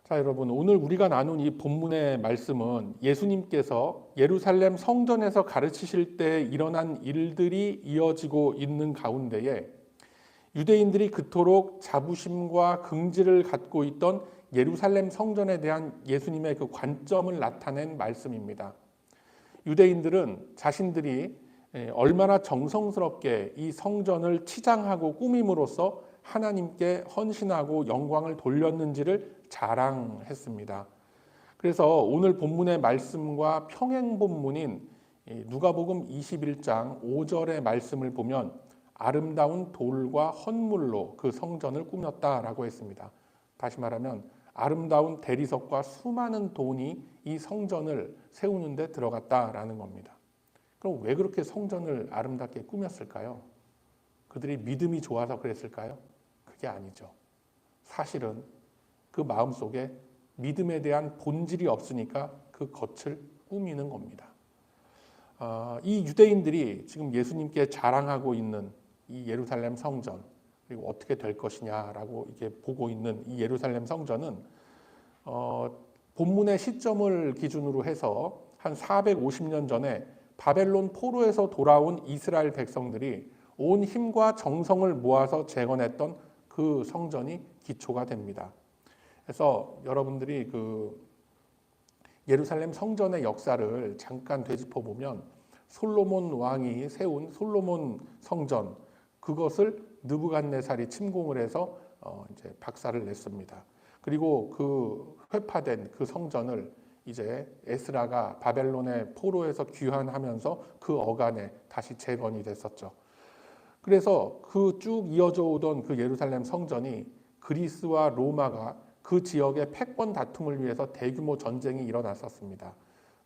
자, 여러분, 오늘 우리가 나눈 이 본문의 말씀은 예수님께서 예루살렘 성전에서 가르치실 때 일어난 일들이 이어지고 있는 가운데에 유대인들이 그토록 자부심과 긍지를 갖고 있던 예루살렘 성전에 대한 예수님의 그 관점을 나타낸 말씀입니다. 유대인들은 자신들이 얼마나 정성스럽게 이 성전을 치장하고 꾸밈으로써 하나님께 헌신하고 영광을 돌렸는지를 자랑했습니다. 그래서 오늘 본문의 말씀과 평행 본문인 누가복음 21장 5절의 말씀을 보면 아름다운 돌과 헌물로 그 성전을 꾸몄다라고 했습니다. 다시 말하면 아름다운 대리석과 수많은 돈이 이 성전을 세우는 데 들어갔다라는 겁니다. 그럼 왜 그렇게 성전을 아름답게 꾸몄을까요? 그들이 믿음이 좋아서 그랬을까요? 그게 아니죠. 사실은 그 마음속에 믿음에 대한 본질이 없으니까 그 겉을 꾸미는 겁니다. 이 유대인들이 지금 예수님께 자랑하고 있는 이 예루살렘 성전, 그리고 어떻게 될 것이냐라고 이렇게 보고 있는 이 예루살렘 성전은 본문의 시점을 기준으로 해서 한 450년 전에 바벨론 포로에서 돌아온 이스라엘 백성들이 온 힘과 정성을 모아서 재건했던 그 성전이 기초가 됩니다. 그래서 여러분들이 그 예루살렘 성전의 역사를 잠깐 되짚어 보면 솔로몬 왕이 세운 솔로몬 성전, 그것을 느부갓네살이 침공을 해서 이제 박살을 냈습니다. 그리고 그 회파된 그 성전을 이제 에스라가 바벨론의 포로에서 귀환하면서 그 어간에 다시 재건이 됐었죠. 그래서 그 쭉 이어져 오던 그 예루살렘 성전이 그리스와 로마가 그 지역의 패권 다툼을 위해서 대규모 전쟁이 일어났었습니다.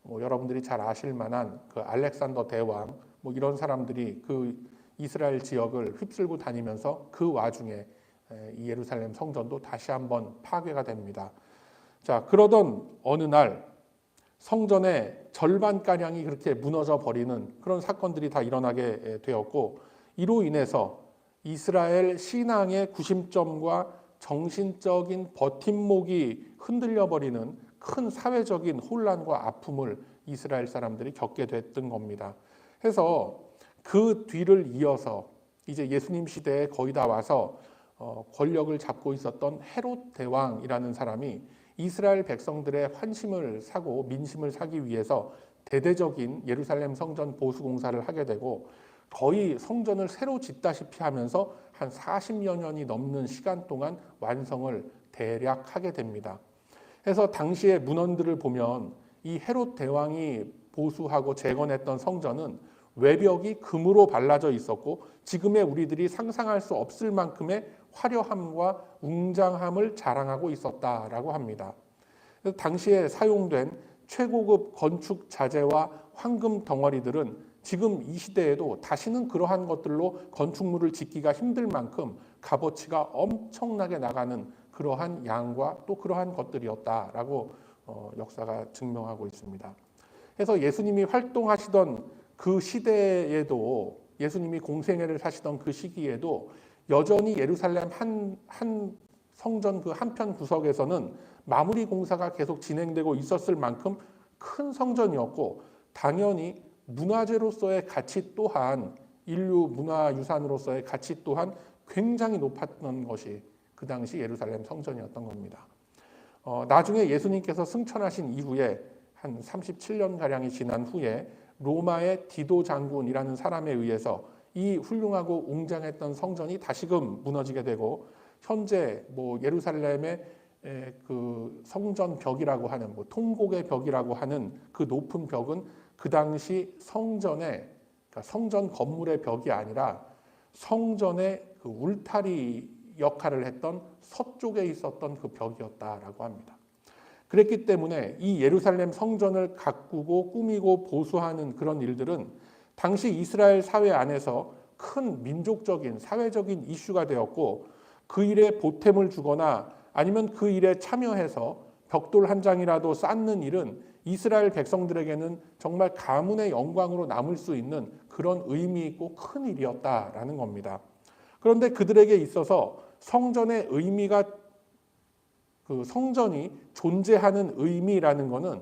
여러분들이 잘 아실 만한 그 알렉산더 대왕, 이런 사람들이 그 이스라엘 지역을 휩쓸고 다니면서 그 와중에 이 예루살렘 성전도 다시 한번 파괴가 됩니다. 자, 그러던 어느 날 성전의 절반가량이 그렇게 무너져 버리는 그런 사건들이 다 일어나게 되었고, 이로 인해서 이스라엘 신앙의 구심점과 정신적인 버팀목이 흔들려 버리는 큰 사회적인 혼란과 아픔을 이스라엘 사람들이 겪게 됐던 겁니다. 그래서 그 뒤를 이어서 이제 예수님 시대에 거의 다 와서 권력을 잡고 있었던 헤롯 대왕이라는 사람이 이스라엘 백성들의 환심을 사고 민심을 사기 위해서 대대적인 예루살렘 성전 보수 공사를 하게 되고, 거의 성전을 새로 짓다시피 하면서 한 40여 년이 넘는 시간 동안 완성을 대략 하게 됩니다. 그래서 당시의 문헌들을 보면 이 헤롯 대왕이 보수하고 재건했던 성전은 외벽이 금으로 발라져 있었고, 지금의 우리들이 상상할 수 없을 만큼의 화려함과 웅장함을 자랑하고 있었다라고 합니다. 그래서 당시에 사용된 최고급 건축 자재와 황금 덩어리들은 지금 이 시대에도 다시는 그러한 것들로 건축물을 짓기가 힘들 만큼 값어치가 엄청나게 나가는 그러한 양과 또 그러한 것들이었다라고 역사가 증명하고 있습니다. 그래서 예수님이 활동하시던 그 시대에도, 예수님이 공생애를 사시던 그 시기에도 여전히 예루살렘 한 성전 그 한편 구석에서는 마무리 공사가 계속 진행되고 있었을 만큼 큰 성전이었고, 당연히 문화재로서의 가치 또한, 인류 문화유산으로서의 가치 또한 굉장히 높았던 것이 그 당시 예루살렘 성전이었던 겁니다. 나중에 예수님께서 승천하신 이후에 한 37년가량이 지난 후에 로마의 디도 장군이라는 사람에 의해서 이 훌륭하고 웅장했던 성전이 다시금 무너지게 되고, 현재 예루살렘의 그 성전 벽이라고 하는 통곡의 벽이라고 하는 그 높은 벽은 그 당시 성전의, 그러니까 성전 건물의 벽이 아니라 성전의 그 울타리 역할을 했던 서쪽에 있었던 그 벽이었다라고 합니다. 그랬기 때문에 이 예루살렘 성전을 가꾸고 꾸미고 보수하는 그런 일들은 당시 이스라엘 사회 안에서 큰 민족적인 사회적인 이슈가 되었고, 그 일에 보탬을 주거나 아니면 그 일에 참여해서 벽돌 한 장이라도 쌓는 일은 이스라엘 백성들에게는 정말 가문의 영광으로 남을 수 있는 그런 의미 있고 큰 일이었다라는 겁니다. 그런데 그들에게 있어서 성전의 의미가 그 성전이 존재하는 의미라는 것은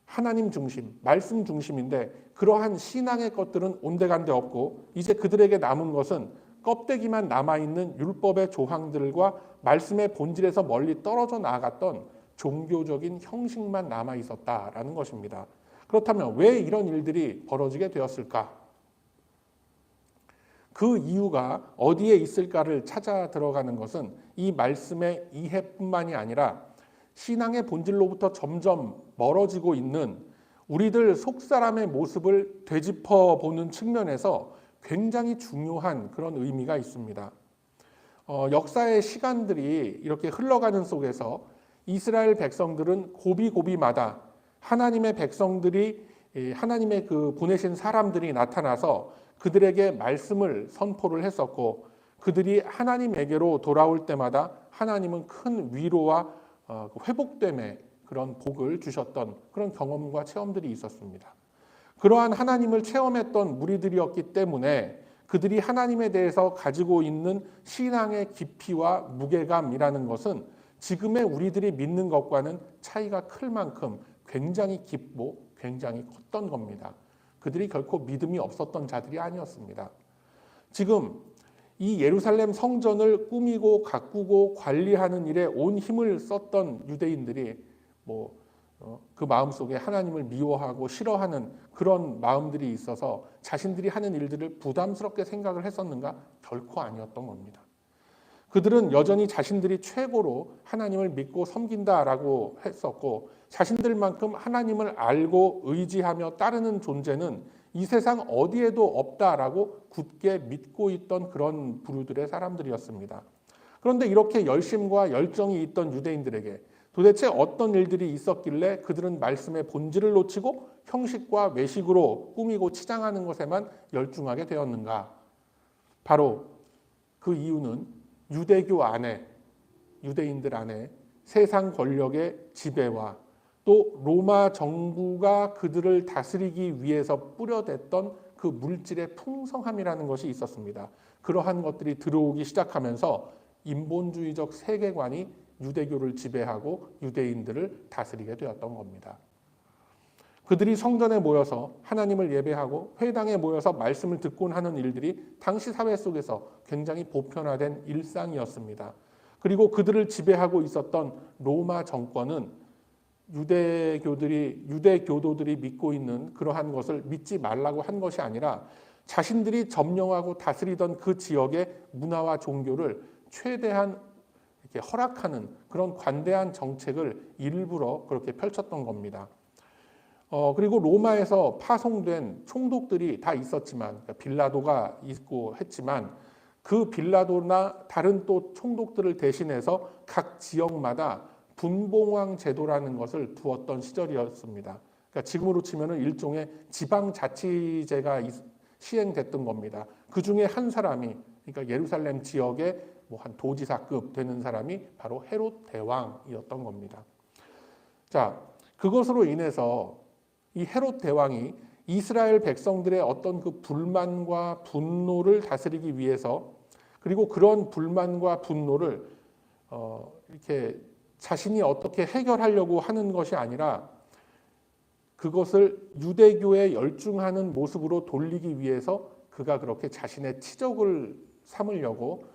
하나님 중심, 말씀 중심인데 그러한 신앙의 것들은 온데간데 없고 이제 그들에게 남은 것은 껍데기만 남아있는 율법의 조항들과 말씀의 본질에서 멀리 떨어져 나아갔던 종교적인 형식만 남아있었다라는 것입니다. 그렇다면 왜 이런 일들이 벌어지게 되었을까? 그 이유가 어디에 있을까를 찾아 들어가는 것은 이 말씀의 이해뿐만이 아니라 신앙의 본질로부터 점점 멀어지고 있는 우리들 속사람의 모습을 되짚어 보는 측면에서 굉장히 중요한 그런 의미가 있습니다. 역사의 시간들이 이렇게 흘러가는 속에서 이스라엘 백성들은 고비고비마다 하나님의 백성들이 하나님의 그 보내신 사람들이 나타나서 그들에게 말씀을 선포를 했었고 그들이 하나님에게로 돌아올 때마다 하나님은 큰 위로와 회복됨의 그런 복을 주셨던 그런 경험과 체험들이 있었습니다. 그러한 하나님을 체험했던 무리들이었기 때문에 그들이 하나님에 대해서 가지고 있는 신앙의 깊이와 무게감이라는 것은 지금의 우리들이 믿는 것과는 차이가 클 만큼 굉장히 깊고 굉장히 컸던 겁니다. 그들이 결코 믿음이 없었던 자들이 아니었습니다. 지금 이 예루살렘 성전을 꾸미고 가꾸고 관리하는 일에 온 힘을 썼던 유대인들이 그 마음속에 하나님을 미워하고 싫어하는 그런 마음들이 있어서 자신들이 하는 일들을 부담스럽게 생각을 했었는가? 결코 아니었던 겁니다. 그들은 여전히 자신들이 최고로 하나님을 믿고 섬긴다라고 했었고 자신들만큼 하나님을 알고 의지하며 따르는 존재는 이 세상 어디에도 없다라고 굳게 믿고 있던 그런 부류들의 사람들이었습니다. 그런데 이렇게 열심과 열정이 있던 유대인들에게 도대체 어떤 일들이 있었길래 그들은 말씀의 본질을 놓치고 형식과 외식으로 꾸미고 치장하는 것에만 열중하게 되었는가? 바로 그 이유는 유대교 안에, 유대인들 안에 세상 권력의 지배와 또 로마 정부가 그들을 다스리기 위해서 뿌려댔던 그 물질의 풍성함이라는 것이 있었습니다. 그러한 것들이 들어오기 시작하면서 인본주의적 세계관이 유대교를 지배하고 유대인들을 다스리게 되었던 겁니다. 그들이 성전에 모여서 하나님을 예배하고 회당에 모여서 말씀을 듣곤 하는 일들이 당시 사회 속에서 굉장히 보편화된 일상이었습니다. 그리고 그들을 지배하고 있었던 로마 정권은 유대교도들이 믿고 있는 그러한 것을 믿지 말라고 한 것이 아니라 자신들이 점령하고 다스리던 그 지역의 문화와 종교를 최대한 이렇게 허락하는 그런 관대한 정책을 일부러 그렇게 펼쳤던 겁니다. 그리고 로마에서 파송된 총독들이 다 있었지만 그러니까 빌라도가 있고 했지만 그 빌라도나 다른 또 총독들을 대신해서 각 지역마다 분봉왕 제도라는 것을 두었던 시절이었습니다. 그러니까 지금으로 치면은 일종의 지방자치제가 시행됐던 겁니다. 그 중에 한 사람이 그러니까 예루살렘 지역의 한 도지사급 되는 사람이 바로 헤롯 대왕이었던 겁니다. 자, 그것으로 인해서 이 헤롯 대왕이 이스라엘 백성들의 어떤 그 불만과 분노를 다스리기 위해서 그리고 그런 불만과 분노를 이렇게 자신이 어떻게 해결하려고 하는 것이 아니라 그것을 유대교에 열중하는 모습으로 돌리기 위해서 그가 그렇게 자신의 치적을 삼으려고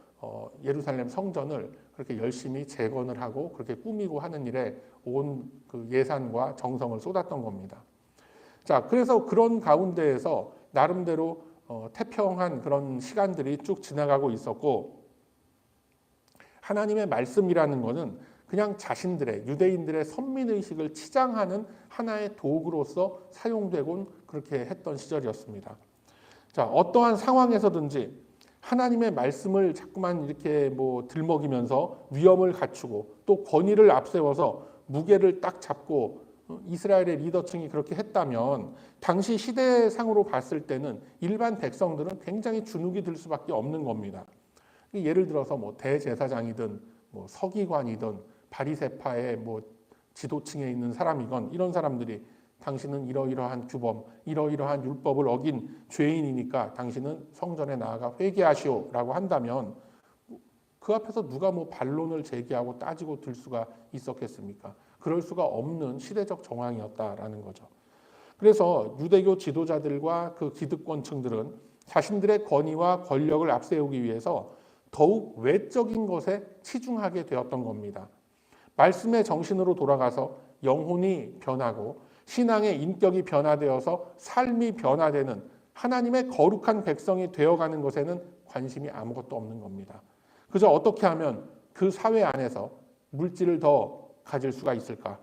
예루살렘 성전을 그렇게 열심히 재건을 하고 그렇게 꾸미고 하는 일에 온 그 예산과 정성을 쏟았던 겁니다. 자, 그래서 그런 가운데에서 나름대로 태평한 그런 시간들이 쭉 지나가고 있었고 하나님의 말씀이라는 것은 그냥 자신들의 유대인들의 선민의식을 치장하는 하나의 도구로서 사용되곤 그렇게 했던 시절이었습니다. 자, 어떠한 상황에서든지 하나님의 말씀을 자꾸만 이렇게 들먹이면서 위엄을 갖추고 또 권위를 앞세워서 무게를 딱 잡고 이스라엘의 리더층이 그렇게 했다면 당시 시대상으로 봤을 때는 일반 백성들은 굉장히 주눅이 들 수밖에 없는 겁니다. 예를 들어서 대제사장이든 서기관이든 바리새파의 지도층에 있는 사람이건 이런 사람들이 당신은 이러이러한 규범, 이러이러한 율법을 어긴 죄인이니까 당신은 성전에 나아가 회개하시오라고 한다면 그 앞에서 누가 뭐 반론을 제기하고 따지고 들 수가 있었겠습니까? 그럴 수가 없는 시대적 정황이었다라는 거죠. 그래서 유대교 지도자들과 그 기득권층들은 자신들의 권위와 권력을 앞세우기 위해서 더욱 외적인 것에 치중하게 되었던 겁니다. 말씀의 정신으로 돌아가서 영혼이 변하고 신앙의 인격이 변화되어서 삶이 변화되는 하나님의 거룩한 백성이 되어가는 것에는 관심이 아무것도 없는 겁니다. 그저 어떻게 하면 그 사회 안에서 물질을 더 가질 수가 있을까?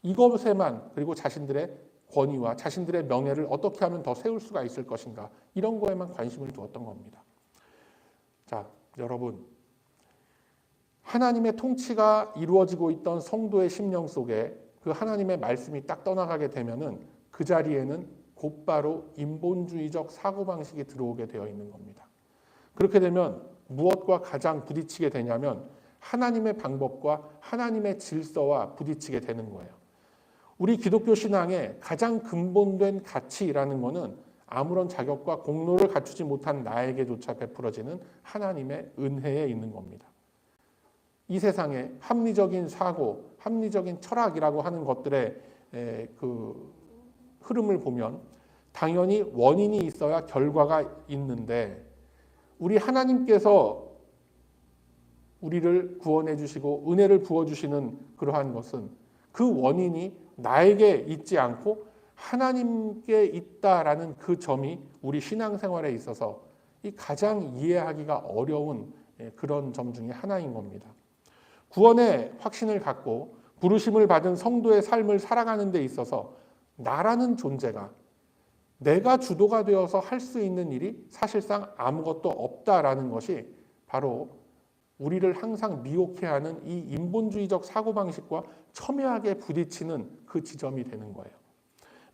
이것에만, 그리고 자신들의 권위와 자신들의 명예를 어떻게 하면 더 세울 수가 있을 것인가? 이런 거에만 관심을 두었던 겁니다. 자, 여러분, 하나님의 통치가 이루어지고 있던 성도의 심령 속에 그 하나님의 말씀이 딱 떠나가게 되면은 그 자리에는 곧바로 인본주의적 사고방식이 들어오게 되어 있는 겁니다. 그렇게 되면 무엇과 가장 부딪히게 되냐면 하나님의 방법과 하나님의 질서와 부딪히게 되는 거예요. 우리 기독교 신앙의 가장 근본된 가치라는 것은 아무런 자격과 공로를 갖추지 못한 나에게조차 베풀어지는 하나님의 은혜에 있는 겁니다. 이 세상에 합리적인 사고, 합리적인 철학이라고 하는 것들의 그 흐름을 보면 당연히 원인이 있어야 결과가 있는데, 우리 하나님께서 우리를 구원해 주시고 은혜를 부어 주시는 그러한 것은 그 원인이 나에게 있지 않고 하나님께 있다라는 그 점이 우리 신앙생활에 있어서 이 가장 이해하기가 어려운 그런 점 중에 하나인 겁니다. 구원의 확신을 갖고 부르심을 받은 성도의 삶을 살아가는 데 있어서 나라는 존재가, 내가 주도가 되어서 할 수 있는 일이 사실상 아무것도 없다라는 것이 바로 우리를 항상 미혹해 하는 이 인본주의적 사고방식과 첨예하게 부딪히는 그 지점이 되는 거예요.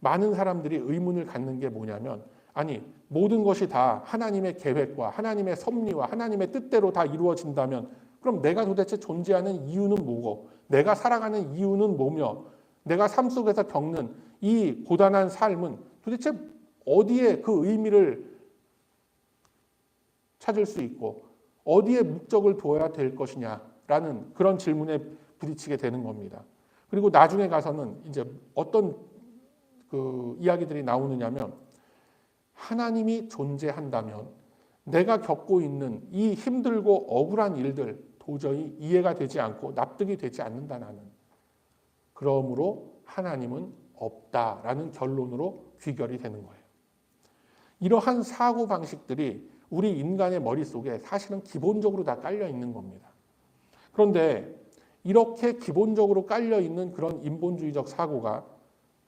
많은 사람들이 의문을 갖는 게 뭐냐면, 아니, 모든 것이 다 하나님의 계획과 하나님의 섭리와 하나님의 뜻대로 다 이루어진다면 그럼 내가 도대체 존재하는 이유는 뭐고, 내가 살아가는 이유는 뭐며, 내가 삶 속에서 겪는 이 고단한 삶은 도대체 어디에 그 의미를 찾을 수 있고 어디에 목적을 두어야 될 것이냐라는 그런 질문에 부딪히게 되는 겁니다. 그리고 나중에 가서는 이제 어떤 그 이야기들이 나오느냐면, 하나님이 존재한다면 내가 겪고 있는 이 힘들고 억울한 일들 도저히 이해가 되지 않고 납득이 되지 않는다 나는. 그러므로 하나님은 없다라는 결론으로 귀결이 되는 거예요. 이러한 사고방식들이 우리 인간의 머릿속에 사실은 기본적으로 다 깔려 있는 겁니다. 그런데 이렇게 기본적으로 깔려 있는 그런 인본주의적 사고가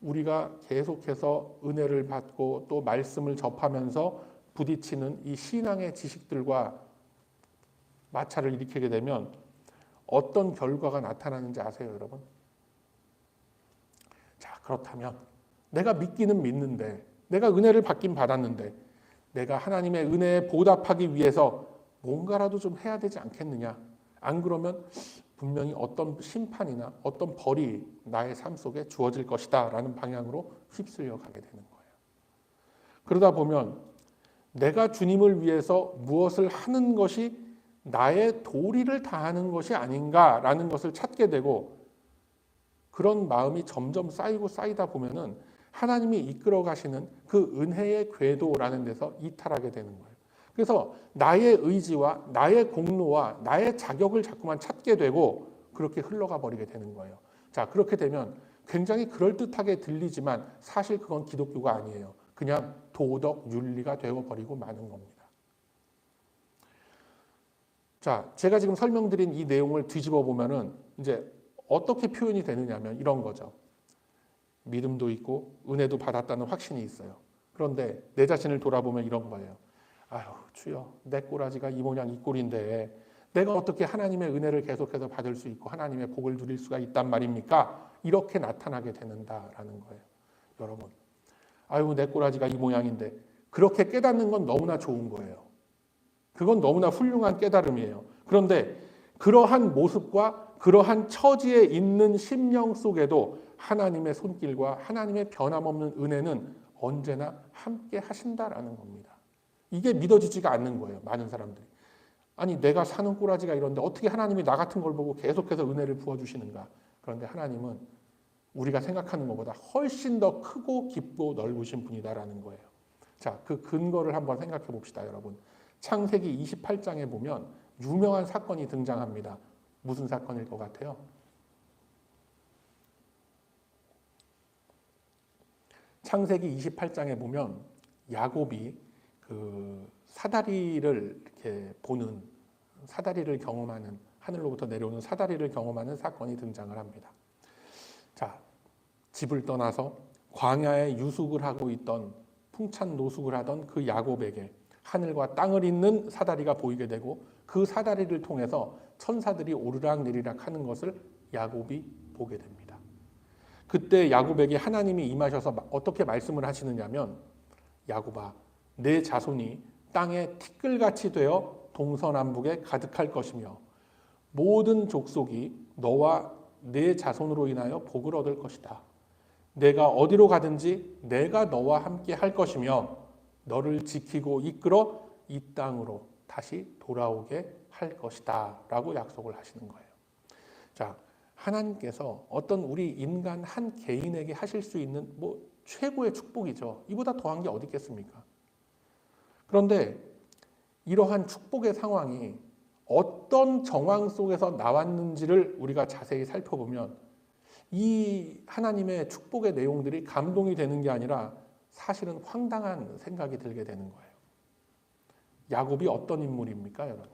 우리가 계속해서 은혜를 받고 또 말씀을 접하면서 부딪히는 이 신앙의 지식들과 마찰을 일으키게 되면 어떤 결과가 나타나는지 아세요, 여러분? 자, 그렇다면 내가 믿기는 믿는데, 내가 은혜를 받긴 받았는데, 내가 하나님의 은혜에 보답하기 위해서 뭔가라도 좀 해야 되지 않겠느냐? 안 그러면 분명히 어떤 심판이나 어떤 벌이 나의 삶 속에 주어질 것이다 라는 방향으로 휩쓸려 가게 되는 거예요. 그러다 보면 내가 주님을 위해서 무엇을 하는 것이 나의 도리를 다하는 것이 아닌가라는 것을 찾게 되고, 그런 마음이 점점 쌓이고 쌓이다 보면은 하나님이 이끌어 가시는 그 은혜의 궤도라는 데서 이탈하게 되는 거예요. 그래서 나의 의지와 나의 공로와 나의 자격을 자꾸만 찾게 되고 그렇게 흘러가 버리게 되는 거예요. 자, 그렇게 되면 굉장히 그럴듯하게 들리지만 사실 그건 기독교가 아니에요. 그냥 도덕 윤리가 되어버리고 마는 겁니다. 자, 제가 지금 설명드린 이 내용을 뒤집어 보면은 이제 어떻게 표현이 되느냐면 이런 거죠. 믿음도 있고 은혜도 받았다는 확신이 있어요. 그런데 내 자신을 돌아보면 이런 거예요. 아유, 주여, 내 꼬라지가 이 모양 이 꼴인데 내가 어떻게 하나님의 은혜를 계속해서 받을 수 있고 하나님의 복을 누릴 수가 있단 말입니까? 이렇게 나타나게 되는다라는 거예요. 여러분, 아유, 내 꼬라지가 이 모양인데, 그렇게 깨닫는 건 너무나 좋은 거예요. 그건 너무나 훌륭한 깨달음이에요. 그런데 그러한 모습과 그러한 처지에 있는 심령 속에도 하나님의 손길과 하나님의 변함없는 은혜는 언제나 함께 하신다라는 겁니다. 이게 믿어지지가 않는 거예요, 많은 사람들이. 아니 내가 사는 꼬라지가 이런데 어떻게 하나님이 나 같은 걸 보고 계속해서 은혜를 부어주시는가. 그런데 하나님은 우리가 생각하는 것보다 훨씬 더 크고 깊고 넓으신 분이다라는 거예요. 자, 그 근거를 한번 생각해 봅시다, 여러분. 창세기 28장에 보면 유명한 사건이 등장합니다. 무슨 사건일 것 같아요? 창세기 28장에 보면 야곱이 그 사다리를 이렇게 보는, 사다리를 경험하는, 하늘로부터 내려오는 사다리를 경험하는 사건이 등장을 합니다. 자, 집을 떠나서 광야에 유숙을 하고 있던, 풍찬 노숙을 하던 그 야곱에게 하늘과 땅을 잇는 사다리가 보이게 되고, 그 사다리를 통해서 천사들이 오르락 내리락 하는 것을 야곱이 보게 됩니다. 그때 야곱에게 하나님이 임하셔서 어떻게 말씀을 하시느냐면, 야곱아, 내 자손이 땅에 티끌같이 되어 동서남북에 가득할 것이며 모든 족속이 너와 내 자손으로 인하여 복을 얻을 것이다. 내가 어디로 가든지 내가 너와 함께 할 것이며 너를 지키고 이끌어 이 땅으로 다시 돌아오게 할 것이다 라고 약속을 하시는 거예요. 자, 하나님께서 어떤 우리 인간 한 개인에게 하실 수 있는 최고의 축복이죠. 이보다 더한 게 어디 있겠습니까? 그런데 이러한 축복의 상황이 어떤 정황 속에서 나왔는지를 우리가 자세히 살펴보면 이 하나님의 축복의 내용들이 감동이 되는 게 아니라 사실은 황당한 생각이 들게 되는 거예요. 야곱이 어떤 인물입니까, 여러분?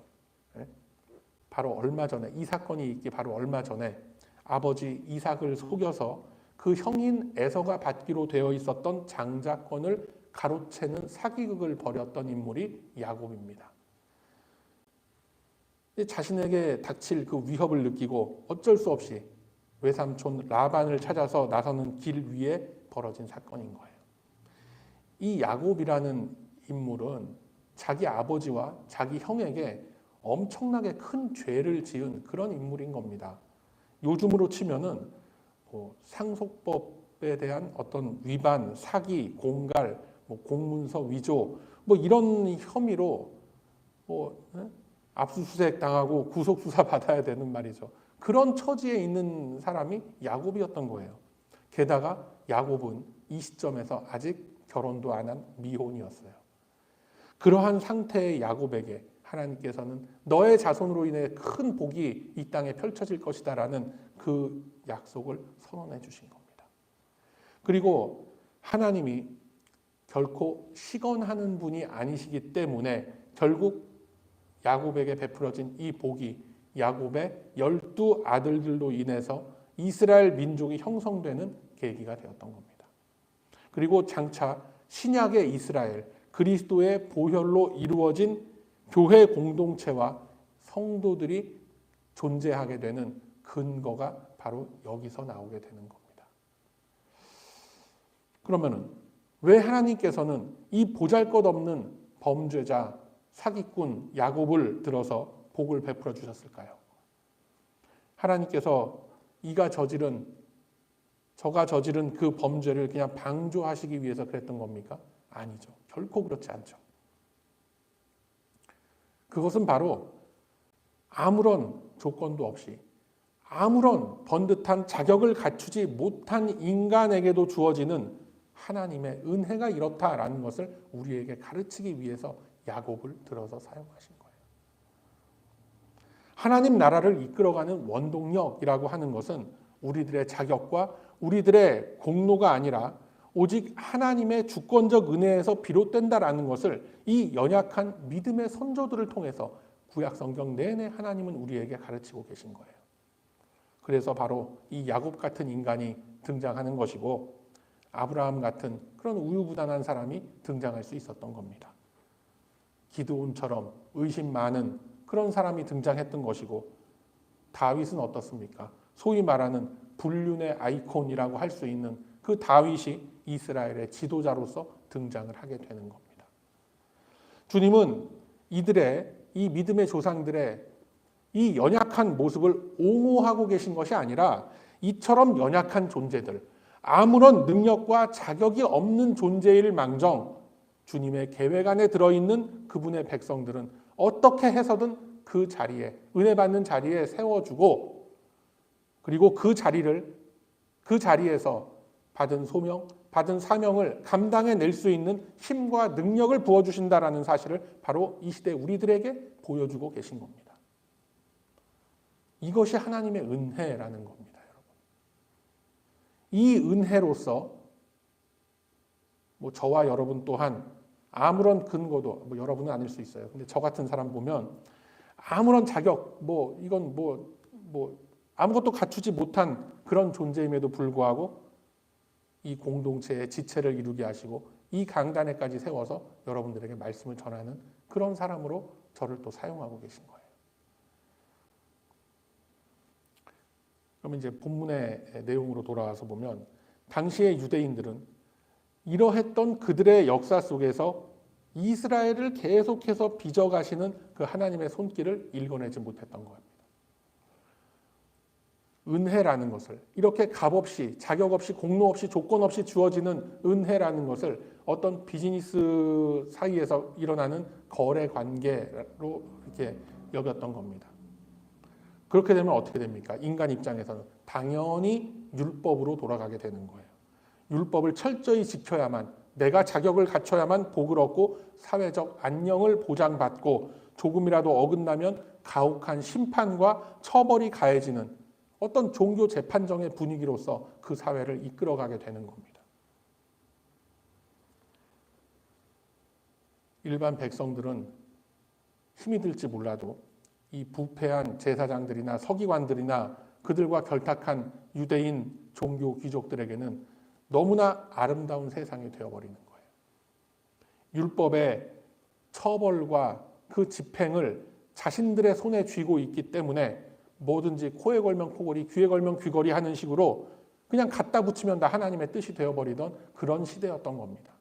바로 얼마 전에, 이 사건이 있기 바로 얼마 전에 아버지 이삭을 속여서 그 형인 에서가 받기로 되어 있었던 장자권을 가로채는 사기극을 벌였던 인물이 야곱입니다. 자신에게 닥칠 그 위협을 느끼고 어쩔 수 없이 외삼촌 라반을 찾아서 나서는 길 위에 벌어진 사건인 거예요. 이 야곱이라는 인물은 자기 아버지와 자기 형에게 엄청나게 큰 죄를 지은 그런 인물인 겁니다. 요즘으로 치면은 상속법에 대한 어떤 위반, 사기, 공갈, 공문서 위조 이런 혐의로 압수수색 당하고 구속수사 받아야 되는 말이죠. 그런 처지에 있는 사람이 야곱이었던 거예요. 게다가 야곱은 이 시점에서 아직 결혼도 안 한 미혼이었어요. 그러한 상태의 야곱에게 하나님께서는 너의 자손으로 인해 큰 복이 이 땅에 펼쳐질 것이다 라는 그 약속을 선언해 주신 겁니다. 그리고 하나님이 결코 시건하는 분이 아니시기 때문에 결국 야곱에게 베풀어진 이 복이 야곱의 12 아들들로 인해서 이스라엘 민족이 형성되는 계기가 되었던 겁니다. 그리고 장차 신약의 이스라엘, 그리스도의 보혈로 이루어진 교회 공동체와 성도들이 존재하게 되는 근거가 바로 여기서 나오게 되는 겁니다. 그러면은 왜 하나님께서는 이 보잘것없는 범죄자, 사기꾼 야곱을 들어서 복을 베풀어 주셨을까요? 하나님께서 이가 저지른, 저가 저지른 그 범죄를 그냥 방조하시기 위해서 그랬던 겁니까? 아니죠. 결코 그렇지 않죠. 그것은 바로 아무런 조건도 없이 아무런 번듯한 자격을 갖추지 못한 인간에게도 주어지는 하나님의 은혜가 이렇다라는 것을 우리에게 가르치기 위해서 야곱을 들어서 사용하신 거예요. 하나님 나라를 이끌어가는 원동력이라고 하는 것은 우리들의 자격과 우리들의 공로가 아니라 오직 하나님의 주권적 은혜에서 비롯된다라는 것을 이 연약한 믿음의 선조들을 통해서 구약 성경 내내 하나님은 우리에게 가르치고 계신 거예요. 그래서 바로 이 야곱 같은 인간이 등장하는 것이고 아브라함 같은 그런 우유부단한 사람이 등장할 수 있었던 겁니다. 기드온처럼 의심 많은 그런 사람이 등장했던 것이고 다윗은 어떻습니까? 소위 말하는 불륜의 아이콘이라고 할 수 있는 그 다윗이 이스라엘의 지도자로서 등장을 하게 되는 겁니다. 주님은 이들의 이 믿음의 조상들의 이 연약한 모습을 옹호하고 계신 것이 아니라 이처럼 연약한 존재들, 아무런 능력과 자격이 없는 존재일 망정 주님의 계획 안에 들어있는 그분의 백성들은 어떻게 해서든 그 자리에, 은혜 받는 자리에 세워주고, 그리고 그 자리에서 받은 소명, 받은 사명을 감당해낼 수 있는 힘과 능력을 부어주신다라는 사실을 바로 이 시대 우리들에게 보여주고 계신 겁니다. 이것이 하나님의 은혜라는 겁니다, 여러분. 이 은혜로서 저와 여러분 또한 아무런 근거도, 여러분은 아닐 수 있어요. 근데 저 같은 사람 보면 아무런 자격, 이건 아무것도 갖추지 못한 그런 존재임에도 불구하고 이 공동체의 지체를 이루게 하시고 이 강단에까지 세워서 여러분들에게 말씀을 전하는 그런 사람으로 저를 또 사용하고 계신 거예요. 그러면 이제 본문의 내용으로 돌아와서 보면 당시의 유대인들은 이러했던 그들의 역사 속에서 이스라엘을 계속해서 빚어가시는 그 하나님의 손길을 읽어내지 못했던 겁니다. 은혜라는 것을 이렇게 값 없이, 자격 없이, 공로 없이, 조건 없이 주어지는 은혜라는 것을 어떤 비즈니스 사이에서 일어나는 거래 관계로 이렇게 여겼던 겁니다. 그렇게 되면 어떻게 됩니까? 인간 입장에서는 당연히 율법으로 돌아가게 되는 거예요. 율법을 철저히 지켜야만, 내가 자격을 갖춰야만 복을 얻고 사회적 안녕을 보장받고 조금이라도 어긋나면 가혹한 심판과 처벌이 가해지는 어떤 종교 재판정의 분위기로서 그 사회를 이끌어가게 되는 겁니다. 일반 백성들은 힘이 들지 몰라도 이 부패한 제사장들이나 서기관들이나 그들과 결탁한 유대인 종교 귀족들에게는 너무나 아름다운 세상이 되어버리는 거예요. 율법의 처벌과 그 집행을 자신들의 손에 쥐고 있기 때문에 뭐든지 코에 걸면 코걸이, 귀에 걸면 귀걸이 하는 식으로 그냥 갖다 붙이면 다 하나님의 뜻이 되어버리던 그런 시대였던 겁니다.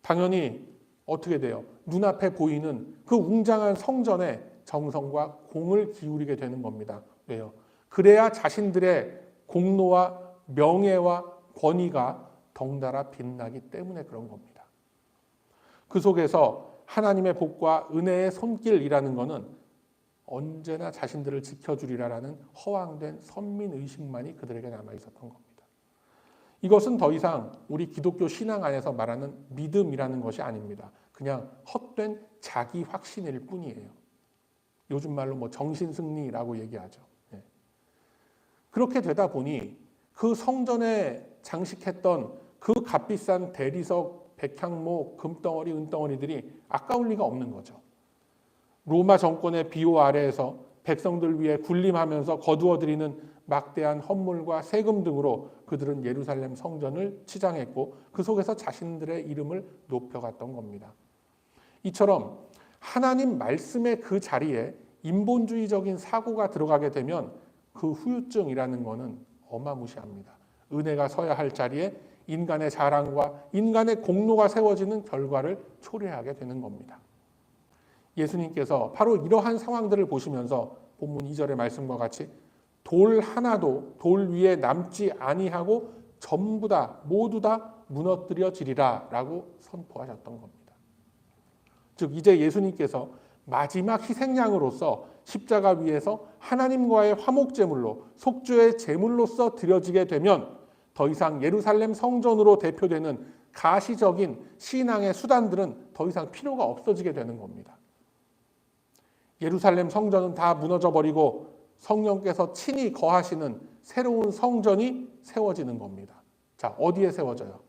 당연히 어떻게 돼요? 눈앞에 보이는 그 웅장한 성전에 정성과 공을 기울이게 되는 겁니다. 왜요? 그래야 자신들의 공로와 명예와 권위가 덩달아 빛나기 때문에 그런 겁니다. 그 속에서 하나님의 복과 은혜의 손길이라는 것은 언제나 자신들을 지켜주리라라는 허황된 선민의식만이 그들에게 남아있었던 겁니다. 이것은 더 이상 우리 기독교 신앙 안에서 말하는 믿음이라는 것이 아닙니다. 그냥 헛된 자기 확신일 뿐이에요. 요즘 말로 정신승리라고 얘기하죠. 그렇게 되다 보니 그 성전에 장식했던 그 값비싼 대리석, 백향목, 금덩어리, 은덩어리들이 아까울 리가 없는 거죠. 로마 정권의 비호 아래에서 백성들 위해 군림하면서 거두어들이는 막대한 헌물과 세금 등으로 그들은 예루살렘 성전을 치장했고 그 속에서 자신들의 이름을 높여갔던 겁니다. 이처럼 하나님 말씀의 그 자리에 인본주의적인 사고가 들어가게 되면 그 후유증이라는 것은 어마무시합니다. 은혜가 서야 할 자리에 인간의 자랑과 인간의 공로가 세워지는 결과를 초래하게 되는 겁니다. 예수님께서 바로 이러한 상황들을 보시면서 본문 2절의 말씀과 같이 돌 하나도 돌 위에 남지 아니하고 전부 다 모두 다 무너뜨려지리라 라고 선포하셨던 겁니다. 즉 이제 예수님께서 마지막 희생양으로서 십자가 위에서 하나님과의 화목제물로 속죄의 제물로서 드려지게 되면 더 이상 예루살렘 성전으로 대표되는 가시적인 신앙의 수단들은 더 이상 필요가 없어지게 되는 겁니다. 예루살렘 성전은 다 무너져 버리고 성령께서 친히 거하시는 새로운 성전이 세워지는 겁니다. 자, 어디에 세워져요?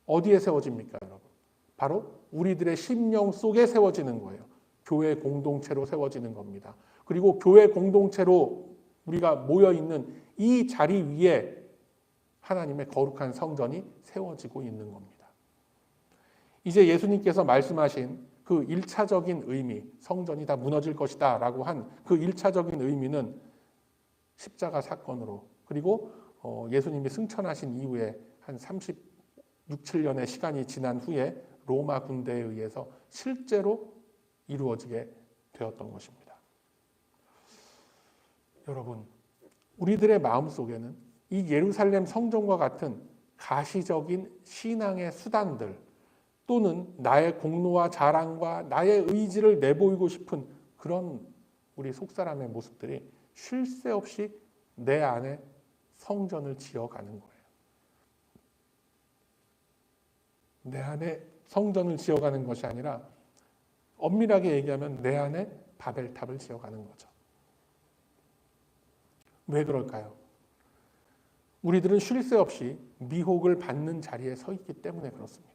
어디에 세워집니까, 여러분? 바로 우리들의 심령 속에 세워지는 거예요. 교회 공동체로 세워지는 겁니다. 그리고 교회 공동체로 우리가 모여있는 이 자리 위에 하나님의 거룩한 성전이 세워지고 있는 겁니다. 이제 예수님께서 말씀하신 그 1차적인 의미, 성전이 다 무너질 것이다 라고 한 그 1차적인 의미는 십자가 사건으로 그리고 예수님이 승천하신 이후에 한 36, 7년의 시간이 지난 후에 로마 군대에 의해서 실제로 이루어지게 되었던 것입니다. 여러분, 우리들의 마음속에는 이 예루살렘 성전과 같은 가시적인 신앙의 수단들, 또는 나의 공로와 자랑과 나의 의지를 내보이고 싶은 그런 우리 속사람의 모습들이 쉴 새 없이 내 안에 성전을 지어가는 거예요. 내 안에 성전을 지어가는 것이 아니라 엄밀하게 얘기하면 내 안에 바벨탑을 지어가는 거죠. 왜 그럴까요? 우리들은 쉴 새 없이 미혹을 받는 자리에 서 있기 때문에 그렇습니다.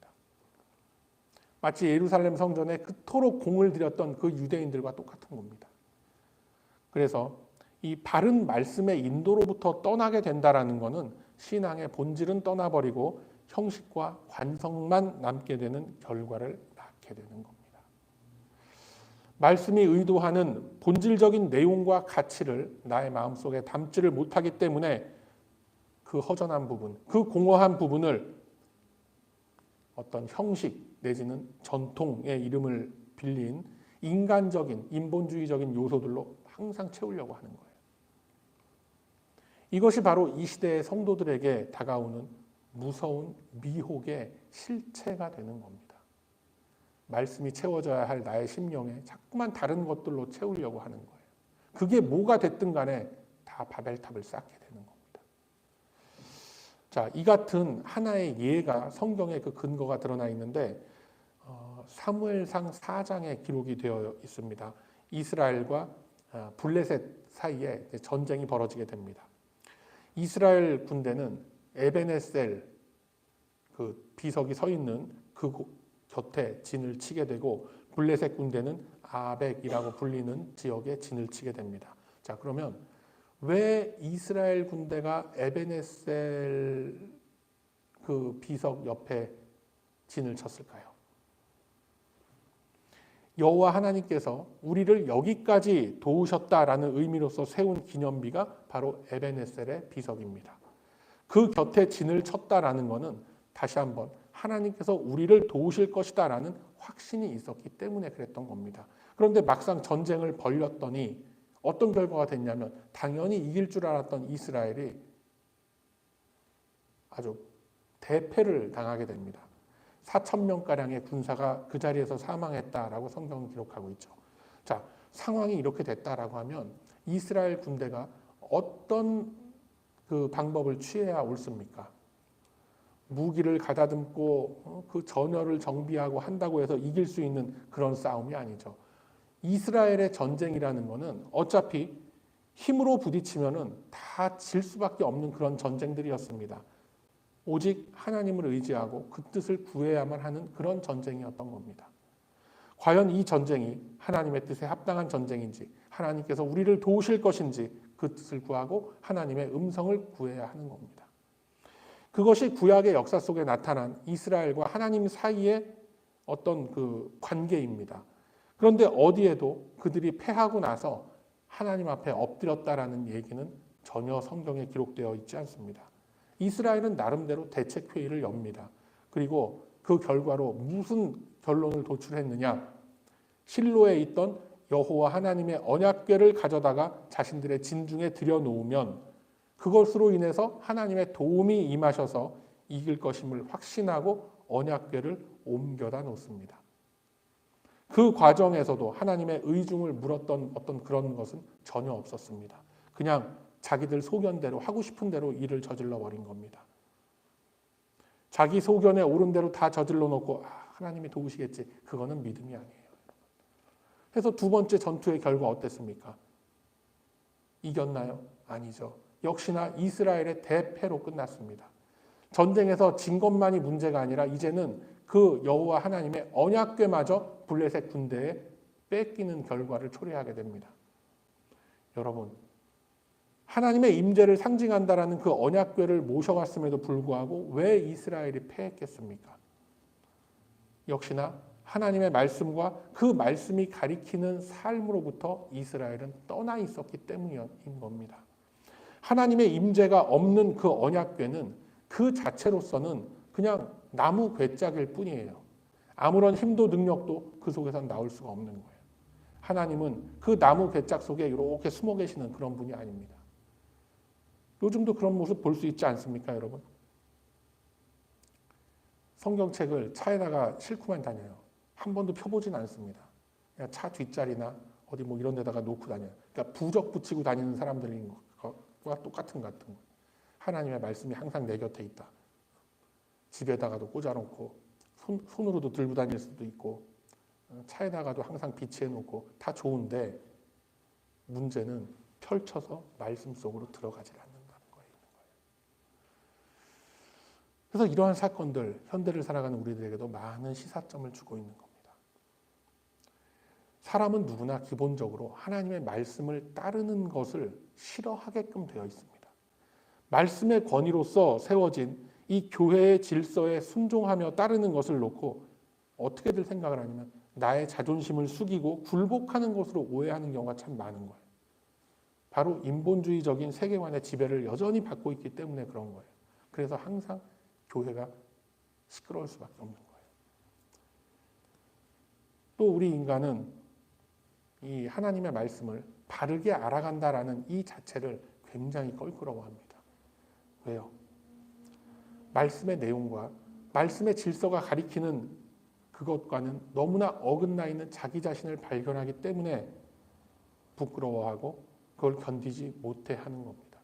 마치 예루살렘 성전에 그토록 공을 들였던 그 유대인들과 똑같은 겁니다. 그래서 이 바른 말씀의 인도로부터 떠나게 된다라는 것은 신앙의 본질은 떠나버리고 형식과 관성만 남게 되는 결과를 낳게 되는 겁니다. 말씀이 의도하는 본질적인 내용과 가치를 나의 마음속에 담지를 못하기 때문에 그 허전한 부분, 그 공허한 부분을 어떤 형식 내지는 전통의 이름을 빌린 인간적인, 인본주의적인 요소들로 항상 채우려고 하는 거예요. 이것이 바로 이 시대의 성도들에게 다가오는 무서운 미혹의 실체가 되는 겁니다. 말씀이 채워져야 할 나의 심령에 자꾸만 다른 것들로 채우려고 하는 거예요. 그게 뭐가 됐든 간에 다 바벨탑을 쌓게 되는 겁니다. 자, 이 같은 하나의 예가 성경에 그 근거가 드러나 있는데 사무엘상 4장에 기록이 되어 있습니다. 이스라엘과 블레셋 사이에 전쟁이 벌어지게 됩니다. 이스라엘 군대는 에벤에셀 그 비석이 서 있는 그 곁에 진을 치게 되고 블레셋 군대는 아벡이라고 불리는 지역에 진을 치게 됩니다. 자, 그러면 왜 이스라엘 군대가 에벤에셀 그 비석 옆에 진을 쳤을까요? 여호와 하나님께서 우리를 여기까지 도우셨다라는 의미로서 세운 기념비가 바로 에벤에셀의 비석입니다. 그 곁에 진을 쳤다라는 것은 다시 한번 하나님께서 우리를 도우실 것이다라는 확신이 있었기 때문에 그랬던 겁니다. 그런데 막상 전쟁을 벌였더니 어떤 결과가 됐냐면 당연히 이길 줄 알았던 이스라엘이 아주 대패를 당하게 됩니다. 4,000명가량의 군사가 그 자리에서 사망했다라고 성경은 기록하고 있죠. 자, 상황이 이렇게 됐다라고 하면 이스라엘 군대가 어떤 그 방법을 취해야 옳습니까? 무기를 가다듬고 그 전열을 정비하고 한다고 해서 이길 수 있는 그런 싸움이 아니죠. 이스라엘의 전쟁이라는 것은 어차피 힘으로 부딪히면은 다 질 수밖에 없는 그런 전쟁들이었습니다. 오직 하나님을 의지하고 그 뜻을 구해야만 하는 그런 전쟁이었던 겁니다. 과연 이 전쟁이 하나님의 뜻에 합당한 전쟁인지, 하나님께서 우리를 도우실 것인지 그 뜻을 구하고 하나님의 음성을 구해야 하는 겁니다. 그것이 구약의 역사 속에 나타난 이스라엘과 하나님 사이의 어떤 그 관계입니다. 그런데 어디에도 그들이 패하고 나서 하나님 앞에 엎드렸다라는 얘기는 전혀 성경에 기록되어 있지 않습니다. 이스라엘은 나름대로 대책회의를 엽니다. 그리고 그 결과로 무슨 결론을 도출했느냐? 실로에 있던 여호와 하나님의 언약궤를 가져다가 자신들의 진중에 들여놓으면 그것으로 인해서 하나님의 도움이 임하셔서 이길 것임을 확신하고 언약궤를 옮겨다 놓습니다. 그 과정에서도 하나님의 의중을 물었던 어떤 그런 것은 전혀 없었습니다. 그냥 자기들 소견대로 하고 싶은 대로 일을 저질러 버린 겁니다. 자기 소견에 옳은 대로 다 저질러 놓고 하나님이 도우시겠지. 그거는 믿음이 아니에요. 그래서 두 번째 전투의 결과 어땠습니까? 이겼나요? 아니죠. 역시나 이스라엘의 대패로 끝났습니다. 전쟁에서 진 것만이 문제가 아니라 이제는 그 여호와 하나님의 언약궤마저 블레셋 군대에 뺏기는 결과를 초래하게 됩니다. 여러분, 하나님의 임재를 상징한다라는 그 언약궤를 모셔갔음에도 불구하고 왜 이스라엘이 패했겠습니까? 역시나 하나님의 말씀과 그 말씀이 가리키는 삶으로부터 이스라엘은 떠나 있었기 때문인 겁니다. 하나님의 임재가 없는 그 언약궤는 그 자체로서는 그냥 나무 궤짝일 뿐이에요. 아무런 힘도 능력도 그 속에서 나올 수가 없는 거예요. 하나님은 그 나무 궤짝 속에 이렇게 숨어 계시는 그런 분이 아닙니다. 요즘도 그런 모습 볼 수 있지 않습니까, 여러분? 성경책을 차에다가 싣고만 다녀요. 한 번도 펴보진 않습니다. 그냥 차 뒷자리나 어디 뭐 이런 데다가 놓고 다녀요. 그러니까 부적 붙이고 다니는 사람들인 것과 똑같은 것 같은 거예요. 하나님의 말씀이 항상 내 곁에 있다. 집에다가도 꽂아놓고 손으로도 들고 다닐 수도 있고 차에다가도 항상 비치해 놓고 다 좋은데 문제는 펼쳐서 말씀 속으로 들어가지 않는다는 거예요. 그래서 이러한 사건들, 현대를 살아가는 우리들에게도 많은 시사점을 주고 있는 겁니다. 사람은 누구나 기본적으로 하나님의 말씀을 따르는 것을 싫어하게끔 되어 있습니다. 말씀의 권위로서 세워진 이 교회의 질서에 순종하며 따르는 것을 놓고 어떻게들 생각을 하냐면 나의 자존심을 숙이고 굴복하는 것으로 오해하는 경우가 참 많은 거예요. 바로 인본주의적인 세계관의 지배를 여전히 받고 있기 때문에 그런 거예요. 그래서 항상 교회가 시끄러울 수밖에 없는 거예요. 또 우리 인간은 이 하나님의 말씀을 바르게 알아간다라는 이 자체를 굉장히 껄끄러워합니다. 왜요? 말씀의 내용과 말씀의 질서가 가리키는 그것과는 너무나 어긋나 있는 자기 자신을 발견하기 때문에 부끄러워하고 그걸 견디지 못해 하는 겁니다.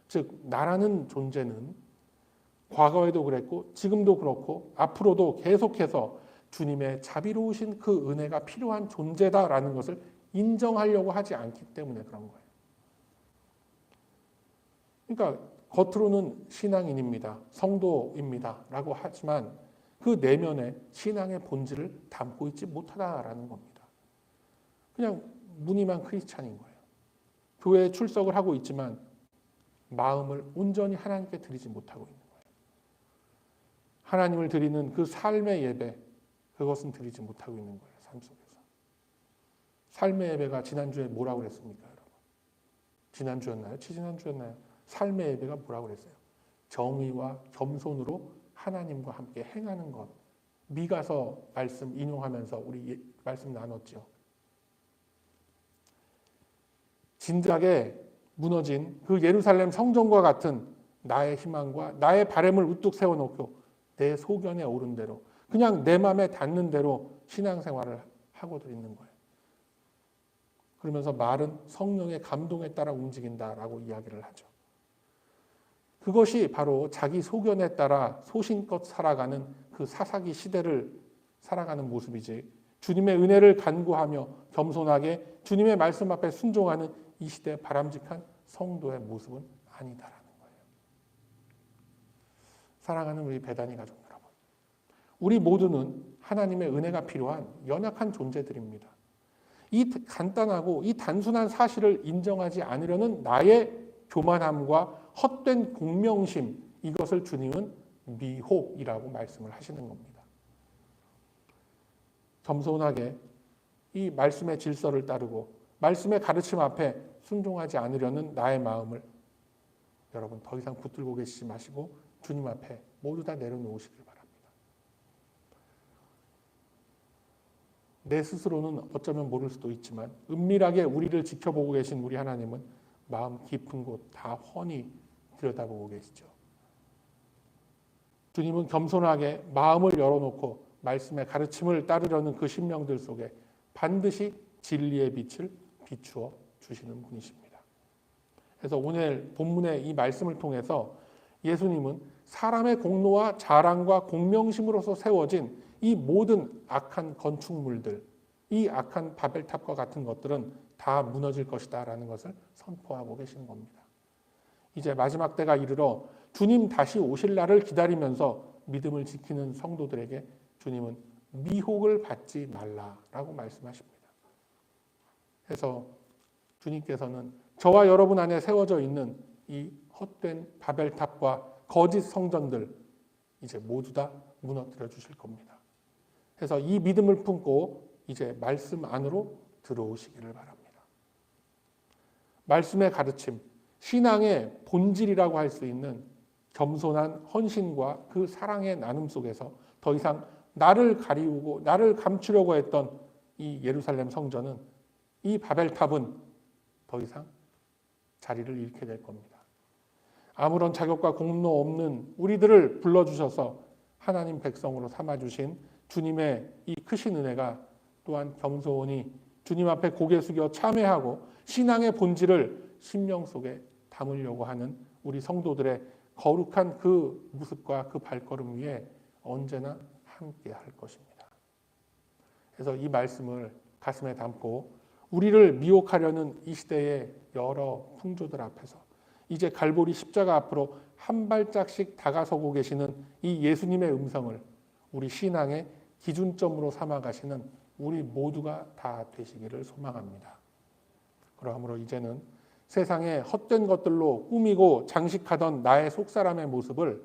즉 나라는 존재는 과거에도 그랬고 지금도 그렇고 앞으로도 계속해서 주님의 자비로우신 그 은혜가 필요한 존재다라는 것을 인정하려고 하지 않기 때문에 그런 거예요. 그러니까 겉으로는 신앙인입니다. 성도입니다. 라고 하지만 그 내면에 신앙의 본질을 담고 있지 못하다라는 겁니다. 그냥 무늬만 크리스찬인 거예요. 교회에 출석을 하고 있지만 마음을 온전히 하나님께 드리지 못하고 있는 거예요. 하나님을 드리는 그 삶의 예배, 그것은 드리지 못하고 있는 거예요. 삶 속에서. 삶의 예배가 지난주에 뭐라고 그랬습니까, 여러분? 지난주였나요? 지지난주였나요? 삶의 예배가 뭐라고 그랬어요? 정의와 겸손으로 하나님과 함께 행하는 것. 미가서 말씀 인용하면서 우리 말씀 나눴죠. 진작에 무너진 그 예루살렘 성전과 같은 나의 희망과 나의 바람을 우뚝 세워놓고 내 소견에 오른 대로 그냥 내 마음에 닿는 대로 신앙생활을 하고들 있는 거예요. 그러면서 말은 성령의 감동에 따라 움직인다라고 이야기를 하죠. 그것이 바로 자기 소견에 따라 소신껏 살아가는 그 사사기 시대를 살아가는 모습이지 주님의 은혜를 간구하며 겸손하게 주님의 말씀 앞에 순종하는 이 시대의 바람직한 성도의 모습은 아니다라는 거예요. 사랑하는 우리 배단위 가족 여러분, 우리 모두는 하나님의 은혜가 필요한 연약한 존재들입니다. 이 간단하고 이 단순한 사실을 인정하지 않으려는 나의 교만함과 헛된 공명심, 이것을 주님은 미혹이라고 말씀을 하시는 겁니다. 겸손하게 이 말씀의 질서를 따르고 말씀의 가르침 앞에 순종하지 않으려는 나의 마음을 여러분 더 이상 붙들고 계시지 마시고 주님 앞에 모두 다 내려놓으시길 바랍니다. 내 스스로는 어쩌면 모를 수도 있지만 은밀하게 우리를 지켜보고 계신 우리 하나님은 마음 깊은 곳 다 훤히 들여다보고 계시죠. 주님은 겸손하게 마음을 열어놓고 말씀의 가르침을 따르려는 그 심령들 속에 반드시 진리의 빛을 비추어 주시는 분이십니다. 그래서 오늘 본문의 이 말씀을 통해서 예수님은 사람의 공로와 자랑과 공명심으로서 세워진 이 모든 악한 건축물들, 이 악한 바벨탑과 같은 것들은 다 무너질 것이다 라는 것을 선포하고 계신 겁니다. 이제 마지막 때가 이르러 주님 다시 오실 날을 기다리면서 믿음을 지키는 성도들에게 주님은 미혹을 받지 말라라고 말씀하십니다. 그래서 주님께서는 저와 여러분 안에 세워져 있는 이 헛된 바벨탑과 거짓 성전들 이제 모두 다 무너뜨려 주실 겁니다. 그래서 이 믿음을 품고 이제 말씀 안으로 들어오시기를 바랍니다. 말씀의 가르침, 신앙의 본질이라고 할 수 있는 겸손한 헌신과 그 사랑의 나눔 속에서 더 이상 나를 가리우고 나를 감추려고 했던 이 예루살렘 성전은, 이 바벨탑은 더 이상 자리를 잃게 될 겁니다. 아무런 자격과 공로 없는 우리들을 불러주셔서 하나님 백성으로 삼아주신 주님의 이 크신 은혜가 또한 겸손히 주님 앞에 고개 숙여 참회하고 신앙의 본질을 심령 속에 담으려고 하는 우리 성도들의 거룩한 그 모습과 그 발걸음 위에 언제나 함께 할 것입니다. 그래서 이 말씀을 가슴에 담고 우리를 미혹하려는 이 시대의 여러 풍조들 앞에서 이제 갈보리 십자가 앞으로 한 발짝씩 다가서고 계시는 이 예수님의 음성을 우리 신앙의 기준점으로 삼아가시는 우리 모두가 다 되시기를 소망합니다. 그러므로 이제는 세상의 헛된 것들로 꾸미고 장식하던 나의 속사람의 모습을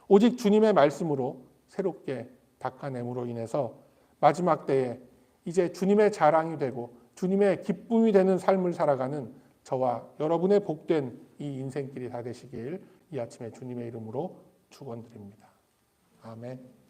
오직 주님의 말씀으로 새롭게 닦아냄으로 인해서 마지막 때에 이제 주님의 자랑이 되고 주님의 기쁨이 되는 삶을 살아가는 저와 여러분의 복된 이 인생길이 다 되시길 이 아침에 주님의 이름으로 축원드립니다. 아멘.